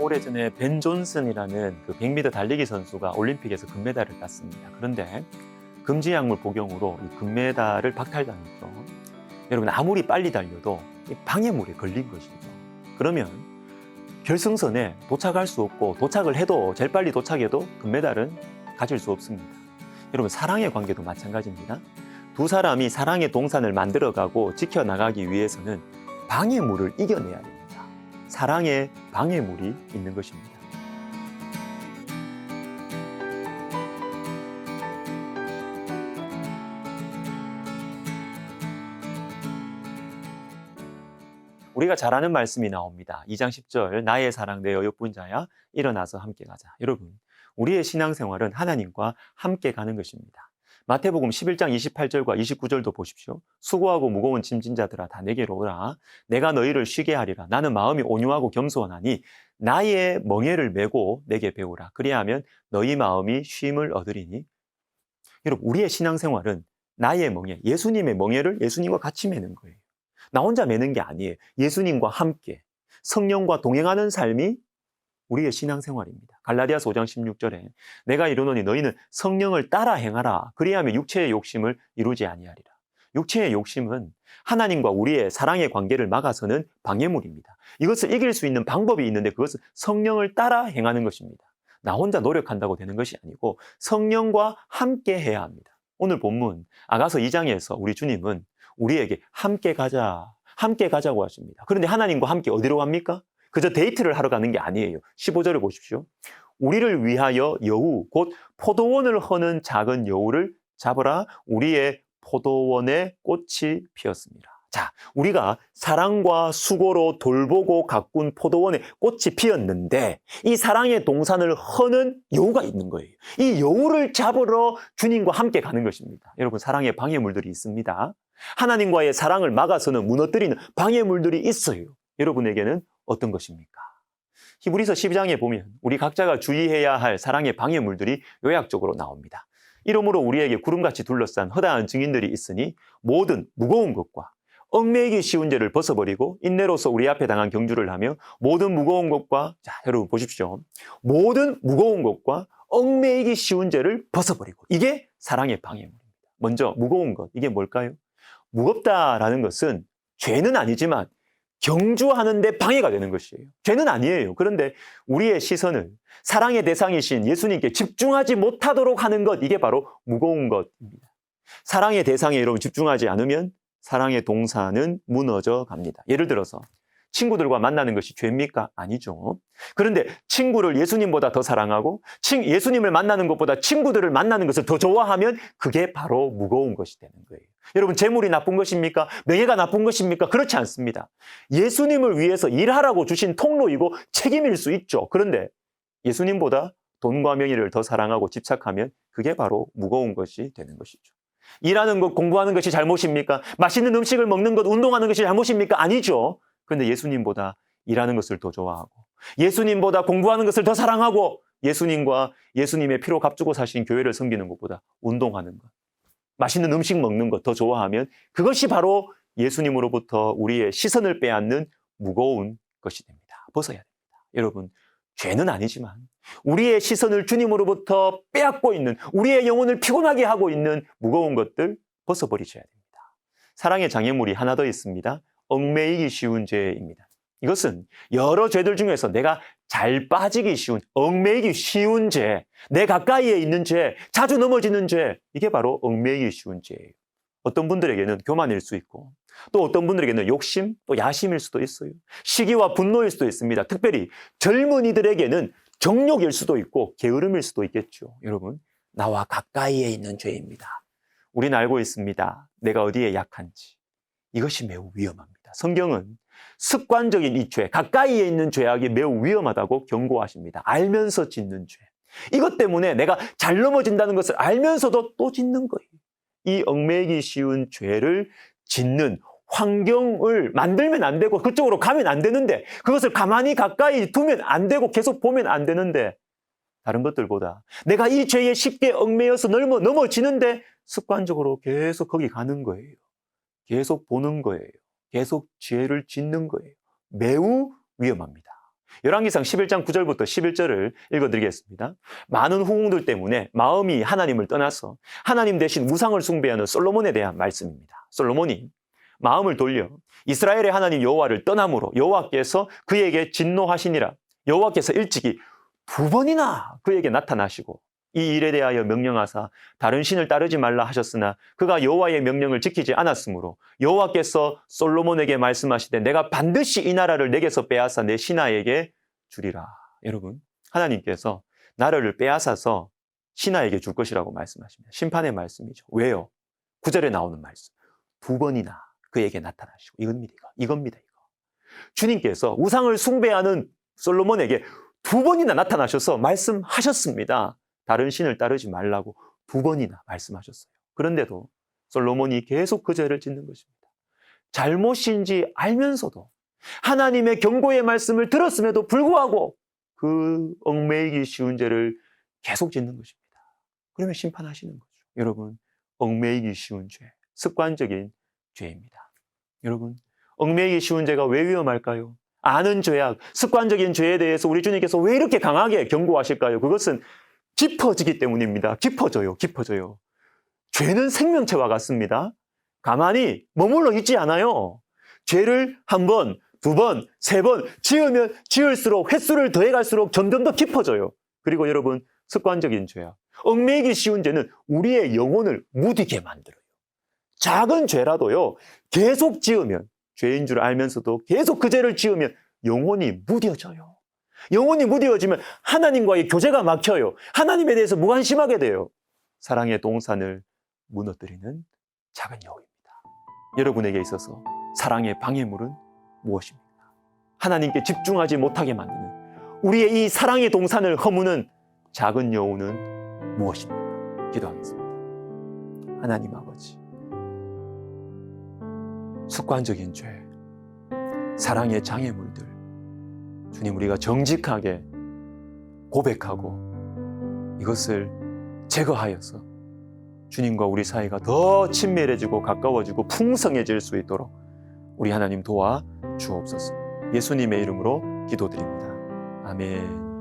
오래전에 벤 존슨이라는 그 100m 달리기 선수가 올림픽에서 금메달을 땄습니다. 그런데 금지 약물 복용으로 이 금메달을 박탈당했죠. 여러분, 아무리 빨리 달려도 이 방해물에 걸린 것이죠. 그러면 결승선에 도착할 수 없고, 도착을 해도 제일 빨리 도착해도 금메달은 가질 수 없습니다. 여러분, 사랑의 관계도 마찬가지입니다. 두 사람이 사랑의 동산을 만들어가고 지켜나가기 위해서는 방해물을 이겨내야 됩니다. 사랑에 방해물이 있는 것입니다. 우리가 잘 아는 말씀이 나옵니다. 2장 10절, 나의 사랑 내 어여쁜 자야 일어나서 함께 가자. 여러분, 우리의 신앙생활은 하나님과 함께 가는 것입니다. 마태복음 11장 28절과 29절도 보십시오. 수고하고 무거운 짐진 자들아 다 내게로 오라. 내가 너희를 쉬게 하리라. 나는 마음이 온유하고 겸손하니 나의 멍에를 메고 내게 배우라. 그리하면 너희 마음이 쉼을 얻으리니. 여러분, 우리의 신앙생활은 나의 멍에, 예수님의 멍에를 예수님과 같이 메는 거예요. 나 혼자 메는 게 아니에요. 예수님과 함께 성령과 동행하는 삶이 우리의 신앙생활입니다. 갈라디아서 5장 16절에 내가 이르노니 너희는 성령을 따라 행하라. 그리하면 육체의 욕심을 이루지 아니하리라. 육체의 욕심은 하나님과 우리의 사랑의 관계를 막아서는 방해물입니다. 이것을 이길 수 있는 방법이 있는데 그것은 성령을 따라 행하는 것입니다. 나 혼자 노력한다고 되는 것이 아니고 성령과 함께 해야 합니다. 오늘 본문 아가서 2장에서 우리 주님은 우리에게 함께 가자고 하십니다. 그런데 하나님과 함께 어디로 갑니까? 그저 데이트를 하러 가는 게 아니에요. 15절을 보십시오. 우리를 위하여 여우, 곧 포도원을 허는 작은 여우를 잡으라. 우리의 포도원에 꽃이 피었습니다. 자, 우리가 사랑과 수고로 돌보고 가꾼 포도원에 꽃이 피었는데 이 사랑의 동산을 허는 여우가 있는 거예요. 이 여우를 잡으러 주님과 함께 가는 것입니다. 여러분, 사랑의 방해물들이 있습니다. 하나님과의 사랑을 막아서는 무너뜨리는 방해물들이 있어요. 여러분에게는 어떤 것입니까? 히브리서 12장에 보면 우리 각자가 주의해야 할 사랑의 방해물들이 요약적으로 나옵니다. 이러므로 우리에게 구름같이 둘러싼 허다한 증인들이 있으니 모든 무거운 것과 얽매이기 쉬운 죄를 벗어버리고 인내로서 우리 앞에 당한 경주를 하며 모든 무거운 것과, 자, 여러분 보십시오. 모든 무거운 것과 얽매이기 쉬운 죄를 벗어버리고, 이게 사랑의 방해물입니다. 먼저 무거운 것, 이게 뭘까요? 무겁다라는 것은 죄는 아니지만 경주하는 데 방해가 되는 것이에요. 죄는 아니에요. 그런데 우리의 시선을 사랑의 대상이신 예수님께 집중하지 못하도록 하는 것, 이게 바로 무거운 것입니다. 사랑의 대상에 여러분 집중하지 않으면 사랑의 동산은 무너져 갑니다. 예를 들어서 친구들과 만나는 것이 죄입니까? 아니죠. 그런데 친구를 예수님보다 더 사랑하고 예수님을 만나는 것보다 친구들을 만나는 것을 더 좋아하면 그게 바로 무거운 것이 되는 거예요. 여러분, 재물이 나쁜 것입니까? 명예가 나쁜 것입니까? 그렇지 않습니다. 예수님을 위해서 일하라고 주신 통로이고 책임일 수 있죠. 그런데 예수님보다 돈과 명예를 더 사랑하고 집착하면 그게 바로 무거운 것이 되는 것이죠. 일하는 것, 공부하는 것이 잘못입니까? 맛있는 음식을 먹는 것, 운동하는 것이 잘못입니까? 아니죠. 그런데 예수님보다 일하는 것을 더 좋아하고 예수님보다 공부하는 것을 더 사랑하고 예수님과 예수님의 피로 값주고 사신 교회를 섬기는 것보다 운동하는 것, 맛있는 음식 먹는 것 더 좋아하면 그것이 바로 예수님으로부터 우리의 시선을 빼앗는 무거운 것이 됩니다. 벗어야 됩니다. 여러분, 죄는 아니지만 우리의 시선을 주님으로부터 빼앗고 있는, 우리의 영혼을 피곤하게 하고 있는 무거운 것들 벗어버리셔야 됩니다. 사랑의 장애물이 하나 더 있습니다. 얽매이기 쉬운 죄입니다. 이것은 여러 죄들 중에서 내가 잘 빠지기 쉬운, 얽매이기 쉬운 죄, 내 가까이에 있는 죄, 자주 넘어지는 죄, 이게 바로 얽매이기 쉬운 죄예요. 어떤 분들에게는 교만일 수 있고 또 어떤 분들에게는 욕심, 또 야심일 수도 있어요. 시기와 분노일 수도 있습니다. 특별히 젊은이들에게는 정욕일 수도 있고 게으름일 수도 있겠죠. 여러분, 나와 가까이에 있는 죄입니다. 우리는 알고 있습니다. 내가 어디에 약한지. 이것이 매우 위험합니다. 성경은 습관적인 이 죄, 가까이에 있는 죄악이 매우 위험하다고 경고하십니다. 알면서 짓는 죄. 이것 때문에 내가 잘 넘어진다는 것을 알면서도 또 짓는 거예요. 이 얽매이기 쉬운 죄를 짓는 환경을 만들면 안 되고 그쪽으로 가면 안 되는데, 그것을 가만히 가까이 두면 안 되고 계속 보면 안 되는데, 다른 것들보다 내가 이 죄에 쉽게 얽매여서 넘어지는데 습관적으로 계속 거기 가는 거예요. 계속 보는 거예요. 계속 죄를 짓는 거예요. 매우 위험합니다. 열왕기상 11장 9절부터 11절을 읽어드리겠습니다. 많은 후궁들 때문에 마음이 하나님을 떠나서 하나님 대신 우상을 숭배하는 솔로몬에 대한 말씀입니다. 솔로몬이 마음을 돌려 이스라엘의 하나님 여호와를 떠남으로 여호와께서 그에게 진노하시니라. 여호와께서 일찍이 2번이나 그에게 나타나시고 이 일에 대하여 명령하사 다른 신을 따르지 말라 하셨으나 그가 여호와의 명령을 지키지 않았으므로 여호와께서 솔로몬에게 말씀하시되 내가 반드시 이 나라를 내게서 빼앗아 내 신하에게 주리라. 여러분, 하나님께서 나라를 빼앗아서 신하에게 줄 것이라고 말씀하십니다. 심판의 말씀이죠. 왜요? 9절에 나오는 말씀. 2번이나 그에게 나타나시고 이겁니다. 주님께서 우상을 숭배하는 솔로몬에게 2번이나 나타나셔서 말씀하셨습니다. 다른 신을 따르지 말라고 2번이나 말씀하셨어요. 그런데도 솔로몬이 계속 그 죄를 짓는 것입니다. 잘못인지 알면서도 하나님의 경고의 말씀을 들었음에도 불구하고 그 얽매이기 쉬운 죄를 계속 짓는 것입니다. 그러면 심판하시는 거죠. 여러분, 얽매이기 쉬운 죄, 습관적인 죄입니다. 여러분, 얽매이기 쉬운 죄가 왜 위험할까요? 아는 죄악, 습관적인 죄에 대해서 우리 주님께서 왜 이렇게 강하게 경고하실까요? 그것은 깊어지기 때문입니다. 깊어져요. 죄는 생명체와 같습니다. 가만히 머물러 있지 않아요. 죄를 1번, 2번, 3번 지으면 지을수록 횟수를 더해갈수록 점점 더 깊어져요. 그리고 여러분, 습관적인 죄야. 얽매이기 쉬운 죄는 우리의 영혼을 무디게 만들어요. 작은 죄라도요, 계속 지으면, 죄인 줄 알면서도 계속 그 죄를 지으면 영혼이 무뎌져요. 영혼이 무뎌지면 하나님과의 교제가 막혀요. 하나님에 대해서 무관심하게 돼요. 사랑의 동산을 무너뜨리는 작은 여우입니다. 여러분에게 있어서 사랑의 방해물은 무엇입니까? 하나님께 집중하지 못하게 만드는 우리의 이 사랑의 동산을 허무는 작은 여우는 무엇입니까? 기도하겠습니다. 하나님 아버지, 습관적인 죄, 사랑의 장애물들, 주님, 우리가 정직하게 고백하고 이것을 제거하여서 주님과 우리 사이가 더 친밀해지고 가까워지고 풍성해질 수 있도록 우리 하나님 도와 주옵소서. 예수님의 이름으로 기도드립니다. 아멘.